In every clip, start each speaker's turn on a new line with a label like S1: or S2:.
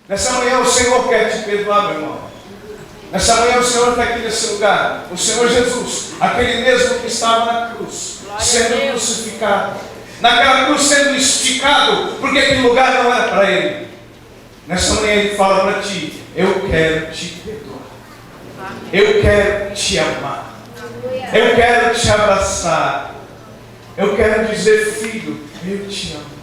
S1: Nessa manhã o Senhor quer te perdoar, meu irmão. Nessa manhã o Senhor está aqui nesse lugar. O Senhor Jesus, aquele mesmo que estava na cruz, sendo crucificado, naquela cruz sendo esticado, porque aquele lugar não era para Ele. Nessa manhã Ele fala para ti: eu quero te perdoar, eu quero te amar, eu quero te abraçar, eu quero dizer: filho, eu te amo.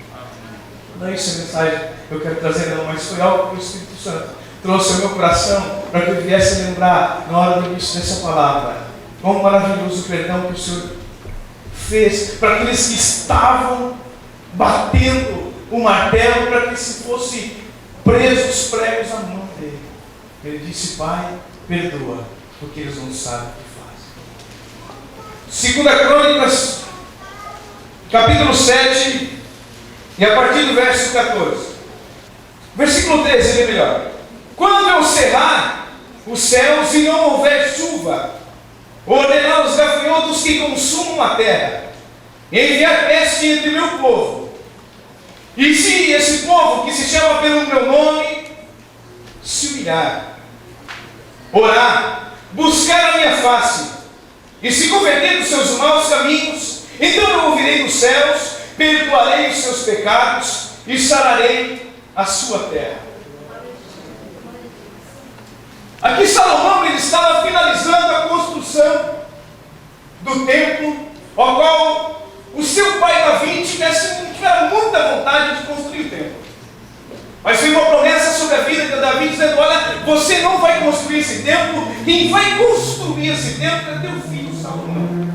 S1: Não é isso a mensagem que eu quero trazer, não, mas foi algo que o Espírito Santo trouxe ao meu coração para que eu viesse lembrar na hora do início dessa palavra. Quão maravilhoso o perdão que o Senhor fez para aqueles que estavam batendo o martelo para que se fosse presos os pregos à mão dele. Ele disse: Pai, perdoa, porque eles não sabem o que fazem. 2 Crônicas, capítulo 7, e a partir do verso 14. Versículo 13, é melhor. Quando eu cerrar os céus e não houver chuva, ordenar os gafanhotos que consumam a terra, enviar peste entre meu povo, e se esse povo que se chama pelo meu nome se humilhar, orar, buscar a minha face, e se converter dos seus maus caminhos, então eu ouvirei dos céus, perdoarei os seus pecados e sararei a sua terra. Aqui Salomão ele estava finalizando a construção do templo, ao qual o seu pai Davi tivera muita vontade de construir o templo. Mas veio uma promessa sobre a vida de Davi dizendo: olha, você não vai construir esse templo, quem vai construir esse templo é teu filho Salomão.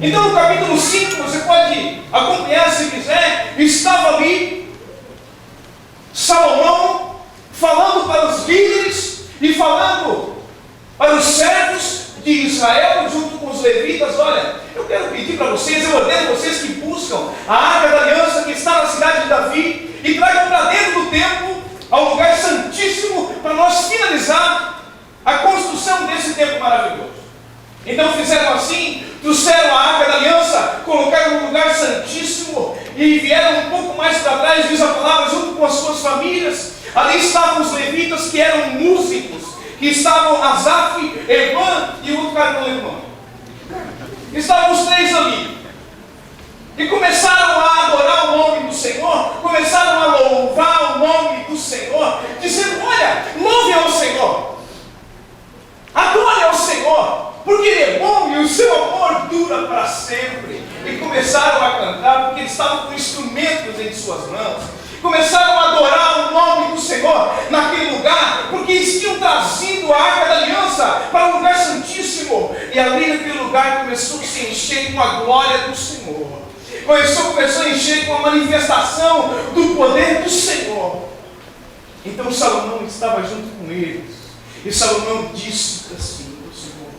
S1: Então no capítulo 5, você pode acompanhar se quiser, estava ali Salomão falando para os líderes e falando para os servos de Israel, junto com os levitas: olha, eu quero pedir para vocês, eu ordeno vocês que buscam a Arca da Aliança que está na cidade de Davi e tragam para dentro do templo, ao lugar santíssimo, para nós finalizar a construção desse templo maravilhoso. Então fizeram assim, trouxeram a Arca da Aliança, colocaram no lugar santíssimo e vieram um pouco mais para trás, diz a palavra, junto com as suas famílias. Ali estavam os levitas que eram músicos, que estavam Asaf, Emã e o outro cara não lembro o nome. Estavam os três ali. E começaram a adorar o nome do Senhor, começaram a louvar o nome do Senhor, dizendo: olha, louve ao Senhor, adore ao Senhor, porque Ele é bom e o seu amor dura para sempre. E começaram a cantar, porque eles estavam com instrumentos em suas mãos. Começaram a adorar o nome do Senhor naquele lugar, porque eles tinham trazido a Arca da Aliança para o lugar santíssimo. E ali naquele lugar começou a se encher com a glória do Senhor. Começou a encher com a manifestação do poder do Senhor. Então Salomão estava junto com eles. E Salomão disse assim ao Senhor: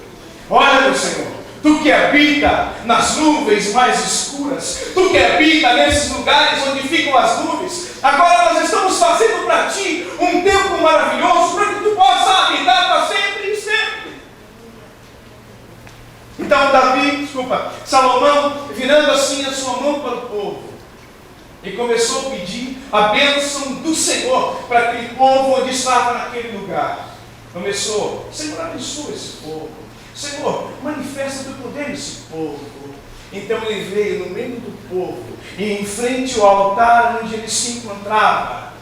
S1: olha, meu Senhor, tu que habita nas nuvens mais escuras, tu que habita nesses lugares onde ficam as nuvens, agora nós estamos fazendo para ti um templo maravilhoso, para que tu possa habitar para sempre e sempre. Então Salomão, virando assim a sua mão para o povo, e começou a pedir a bênção do Senhor para aquele povo onde estava naquele lugar. Começou: Senhor, abençoa esse povo, Senhor, manifesta o teu poder nesse povo. Então ele veio no meio do povo, e em frente ao altar onde ele se encontrava,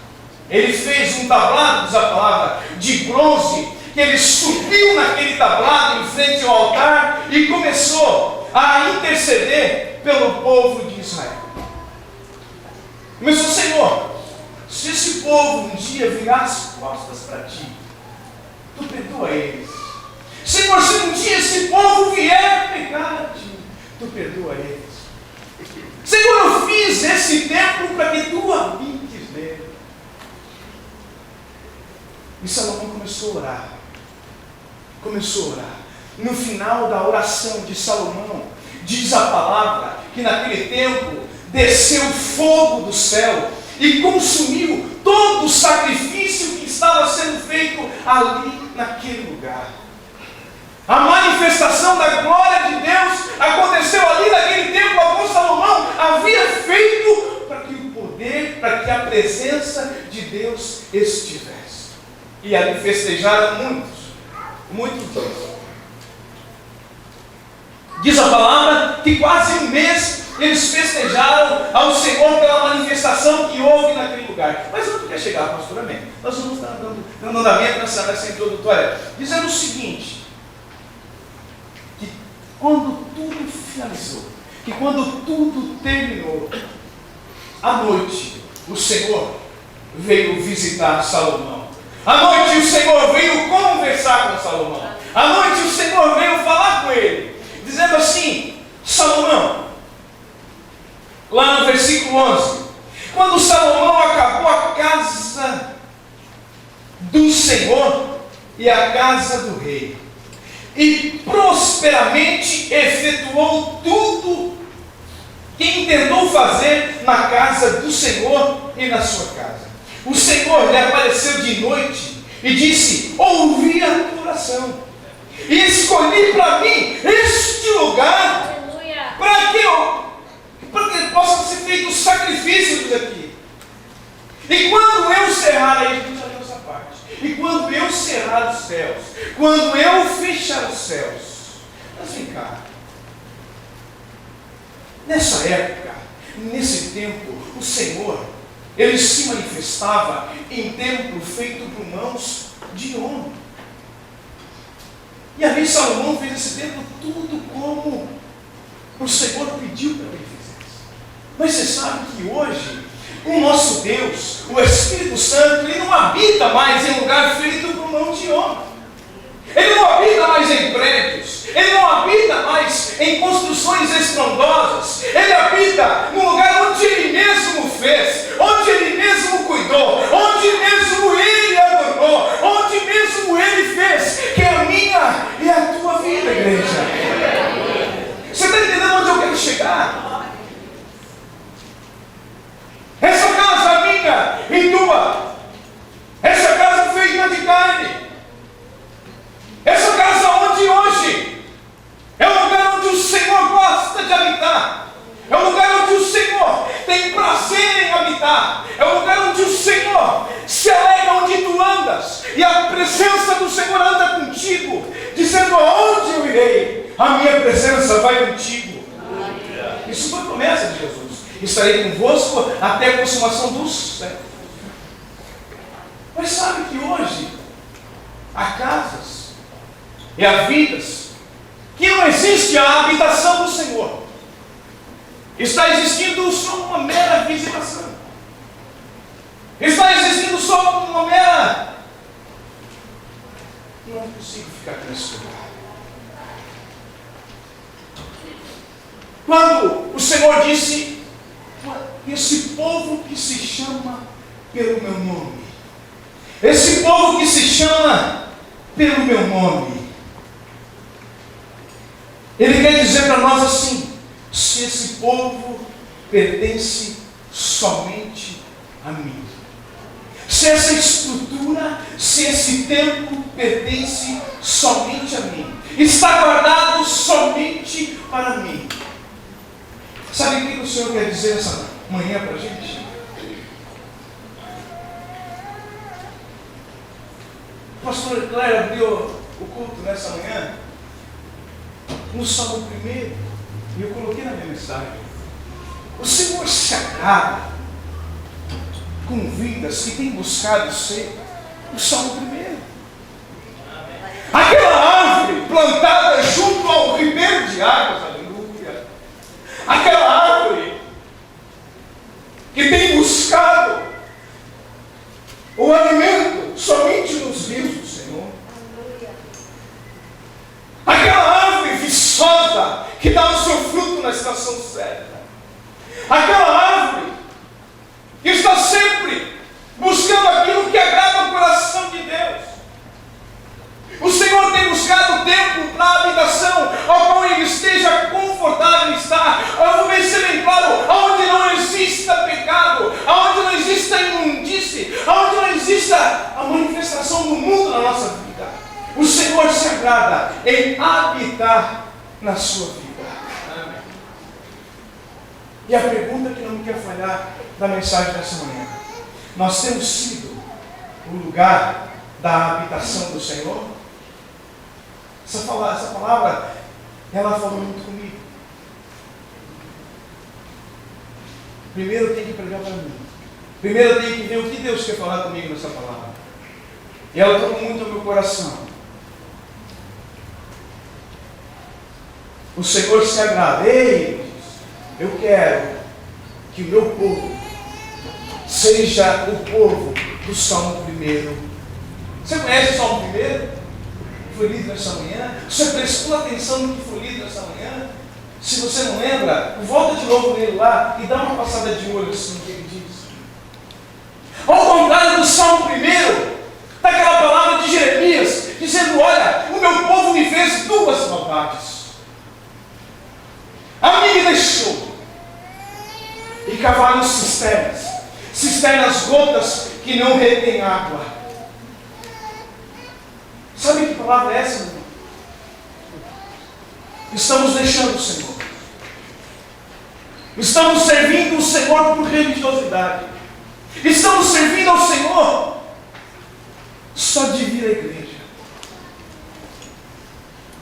S1: ele fez um tablado, diz a palavra, de bronze, que ele subiu naquele tablado em frente ao altar e começou a interceder pelo povo de Israel. Começou: Senhor, se esse povo um dia virar as costas para ti, tu perdoa eles. Senhor, se um dia esse povo vier pegar a ti, tu perdoa eles. Senhor, eu fiz esse templo para que tu habites nele. E Salomão começou a orar. No final da oração de Salomão, diz a palavra que naquele tempo desceu fogo do céu e consumiu todo o sacrifício que estava sendo feito ali naquele lugar. A manifestação da glória de Deus aconteceu ali naquele templo, a qual Salomão havia feito para que o poder poder para que a presença de Deus estivesse. E ali festejaram muitos dias. Diz a palavra que quase um mês eles festejaram ao Senhor pela manifestação que houve naquele lugar. Mas onde quer chegar, pastor? Amém. Nós vamos dando andamento nessa introdutória, dizendo o seguinte: que quando tudo finalizou, que quando tudo terminou, à noite o Senhor veio visitar Salomão. À noite o Senhor veio conversar com Salomão. À noite o Senhor veio falar com ele, dizendo assim: Salomão, lá no versículo 11, quando Salomão acabou a casa do Senhor e a casa do rei, e prosperamente efetuou tudo que intentou fazer na casa do Senhor e na sua casa, o Senhor lhe apareceu de noite e disse: ouvi a tua oração e escolhi para mim este lugar para que possa ser feito o sacrifício aqui. E quando eu cerrar, aí a gente já leu essa parte, e quando eu cerrar os céus, quando eu fechar os céus, mas vem cá, nessa época, nesse tempo, o Senhor, ele se manifestava em templo feito por mãos de homem. E ali Salomão fez esse templo tudo como o Senhor pediu para que ele fizesse. Mas você sabe que hoje, o nosso Deus, o Espírito Santo, ele não habita mais em lugar feito por mão de homem. Ele não habita mais em prédios. Ele não habita mais em construções estrondosas. Ele habita no lugar onde Ele mesmo fez, onde Ele mesmo cuidou, onde mesmo Ele adorou, onde mesmo Ele fez, que é a minha e a tua vida, igreja. Você está entendendo onde eu quero chegar? Essa casa é minha e tua. Essa casa feita de carne. Essa casa onde hoje é o lugar onde o Senhor gosta de habitar. É o lugar onde o Senhor tem prazer em habitar. É o lugar onde o Senhor se alegra onde tu andas. E a presença do Senhor anda contigo, dizendo: aonde eu irei, a minha presença vai contigo. Isso foi promessa de Jesus. Estarei convosco até a consumação dos séculos. Mas sabe que hoje há casas e há vidas que não existe a habitação do Senhor. Está existindo só uma mera visitação. Está existindo só uma mera... Não consigo ficar nesse lugar. Quando o Senhor disse: esse povo que se chama pelo meu nome, esse povo que se chama pelo meu nome, Ele quer dizer para nós assim: se esse povo pertence somente a mim, se essa estrutura, se esse templo pertence somente a mim, está guardado somente para mim. Sabe o que o Senhor quer dizer essa manhã para a gente? O pastor Claire abriu o culto nessa manhã no Salmo 1, e eu coloquei na minha mensagem: o Senhor se agrada com vidas que têm buscado ser o Salmo 1. Aquela árvore plantada junto ao ribeiro de águas, aleluia. Aquela árvore que tem buscado o alimento somente nos rios do Senhor. Aquela árvore viçosa que dá o seu fruto na estação certa. Aquela árvore que está sempre buscando aquilo que agrada o coração de Deus. O Senhor tem buscado o templo para a habitação, ao qual Ele esteja confortável em estar. Eu vou ver se bem claro: aonde não exista pecado, aonde não exista imundície, aonde não exista a manifestação do mundo na nossa vida, o Senhor se agrada em habitar na sua vida. E a pergunta que não me quer falhar da mensagem dessa manhã: nós temos sido o lugar da habitação do Senhor? Essa palavra, ela falou muito comigo. Primeiro eu tenho que pregar para mim. Primeiro eu tenho que ver o que Deus quer falar comigo nessa palavra. E ela tocou muito no meu coração. O Senhor se agrada. Ei, eu quero que o meu povo seja o povo do Salmo 1. Você conhece o Salmo 1? Foi lido nessa manhã? Você prestou atenção no que foi lido nessa manhã? Se você não lembra, volta de novo nele lá e dá uma passada de olho assim no que ele diz. Ao contrário do Salmo 1, daquela palavra de Jeremias, dizendo: olha, o meu povo me fez duas maldades. A mim me deixou e cavaram cisternas gotas que não retêm água. Sabe que palavra é essa, meu irmão? Estamos deixando o Senhor. Estamos servindo o Senhor por religiosidade. Estamos servindo ao Senhor só de vir à igreja.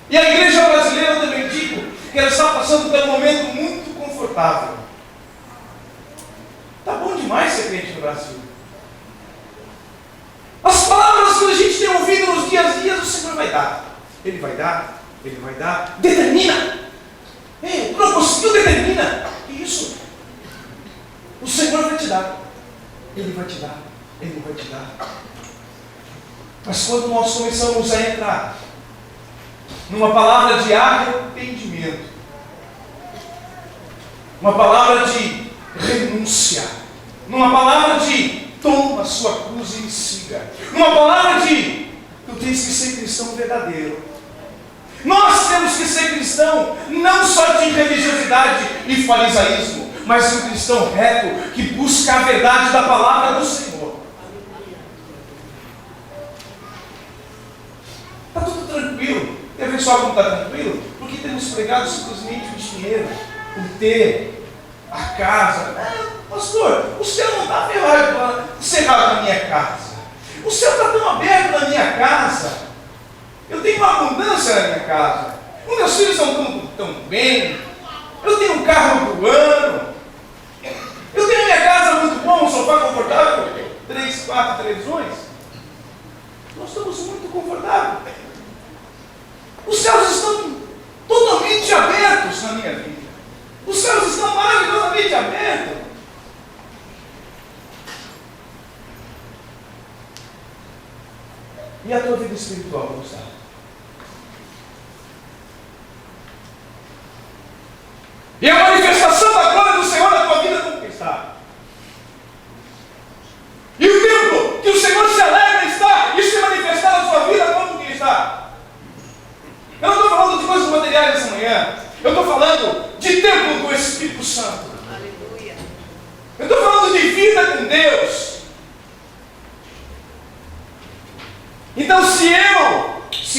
S1: E a igreja brasileira, eu também digo que ela está passando por um momento muito confortável. Está bom demais ser crente no Brasil. As palavras que a gente tem ouvido nos dias a dias, o Senhor vai dar. Ele vai dar, Ele vai dar. Determina! Ei, não conseguiu, determina! Que isso? O Senhor vai te dar. Ele vai te dar. Ele vai te dar. Mas quando nós começamos a entrar numa palavra de arrependimento, uma palavra de renúncia, numa palavra de toma a sua cruz e me siga, numa palavra de tu tens que ser cristão verdadeiro. Nós temos que ser cristão não só de religiosidade e farisaísmo, mas um cristão reto que busca a verdade da palavra do Senhor. Está tudo tranquilo. Tem pessoal que não está tranquilo porque temos pregado simplesmente o dinheiro, o ter, a casa. Pastor, o céu não está cerrado na minha casa. O céu está tão aberto na minha casa. Eu tenho uma abundância na minha casa. Os meus filhos estão tão bem. Eu tenho um carro do ano. Eu tenho a minha casa muito bom, um sofá confortável, 3, 4 televisões. Nós estamos muito confortáveis. Os céus estão totalmente abertos na minha vida. Os céus estão maravilhosamente abertos. E a tua vida espiritual, como está? E a manifestação da glória do Senhor na tua vida, como que está? E o templo que o Senhor se alegra está e se manifestar na sua vida, como que está? Eu não estou falando de coisas materiais essa manhã. Eu estou falando de templo do Espírito Santo. Aleluia. Eu estou falando de vida com Deus. Então, se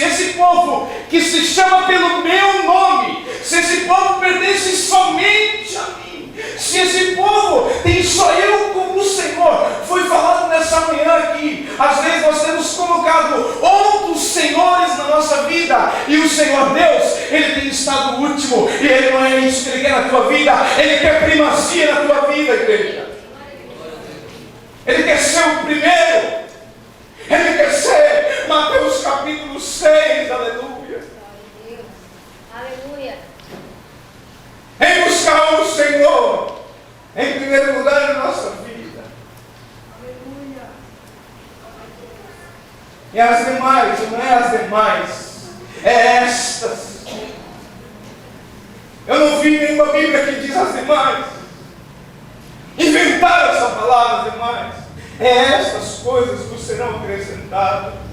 S1: esse povo que se chama pelo meu nome, se esse povo pertence somente a mim, se esse povo tem só eu como o Senhor, foi falado nessa manhã aqui. Às vezes nós temos colocado outros senhores na nossa vida, e o Senhor Deus, Ele tem estado último, e Ele não é isso que Ele quer na tua vida. Ele quer primazia na tua vida, igreja. Ele quer ser o primeiro. Ele quer ser Mateus capítulo 6, aleluia.
S2: Aleluia.
S1: Em buscar o Senhor em primeiro lugar na nossa vida.
S2: Aleluia.
S1: E as demais, não é as demais, é estas. Eu não vi nenhuma Bíblia que diz as demais. Inventaram essa palavra, as demais. É estas coisas que serão acrescentadas.